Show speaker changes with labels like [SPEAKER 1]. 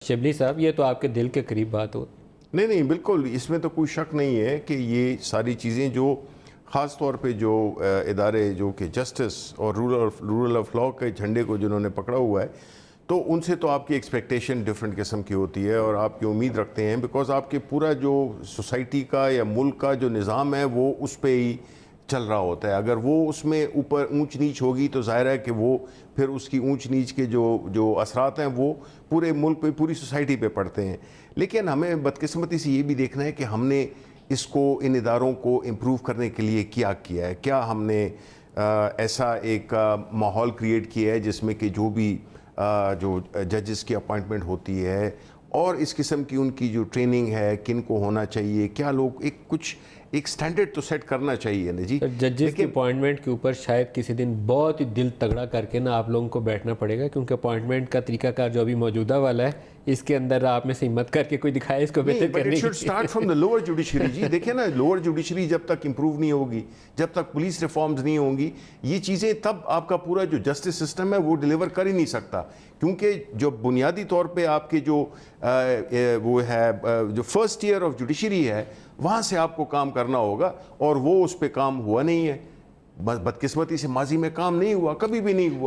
[SPEAKER 1] शिबली साहब, ये तो आपके दिल के करीब बात हो।
[SPEAKER 2] नहीं नहीं, बिल्कुल इसमें तो कोई शक नहीं है कि ये सारी चीज़ें जो ख़ास तौर पे जो इदारे जो कि जस्टिस और रूरल ऑफ लॉ के झंडे को जिन्होंने पकड़ा हुआ है, तो उनसे तो आपकी एक्सपेक्टेशन डिफरेंट किस्म की होती है और आपकी उम्मीद रखते हैं, बिकॉज आपके पूरा जो सोसाइटी का या मुल्क का जो निज़ाम है वो उस पर ही चल रहा होता है। अगर वो उसमें ऊपर ऊंच नीच होगी तो जाहिर है कि वो फिर उसकी ऊंच नीच के जो जो असरात हैं वो पूरे मुल्क पे, पूरी सोसाइटी पे पड़ते हैं। लेकिन हमें बदकिस्मती से ये भी देखना है कि हमने इसको, इन इदारों को इम्प्रूव करने के लिए क्या किया है। क्या हमने ऐसा एक माहौल क्रिएट किया है जिसमें कि जो भी जो जजेस की अपॉइंटमेंट होती है और इस किस्म की उनकी जो ट्रेनिंग है, किन को होना चाहिए, क्या लोग एक स्टैंडर्ड तो सेट करना चाहिए ना जी।
[SPEAKER 1] जजेस की अपॉइंटमेंट के ऊपर शायद किसी दिन बहुत ही दिल तगड़ा करके ना आप लोगों को बैठना पड़ेगा, क्योंकि अपॉइंटमेंट का तरीकाकार जो अभी मौजूदा वाला है, इसके अंदर आप में से हिम्मत करके कोई दिखाए इसको बेहतर करने की।
[SPEAKER 2] Start from the lower judiciary ji. देखिए ना, लोअर जुडिशरी जब तक इंप्रूव नहीं होगी, जब तक पुलिस रिफॉर्म्स नहीं होंगी, ये चीज़ें, तब आपका पूरा जो जस्टिस सिस्टम है वो डिलीवर कर ही नहीं सकता। क्योंकि जो बुनियादी तौर पे आपके जो वो है, जो फर्स्ट ईयर ऑफ जुडिशरी है, वहाँ से आपको काम करना होगा और वो उस पर काम हुआ नहीं है। बदकिस्मती से माजी में काम नहीं हुआ, कभी भी नहीं हुआ।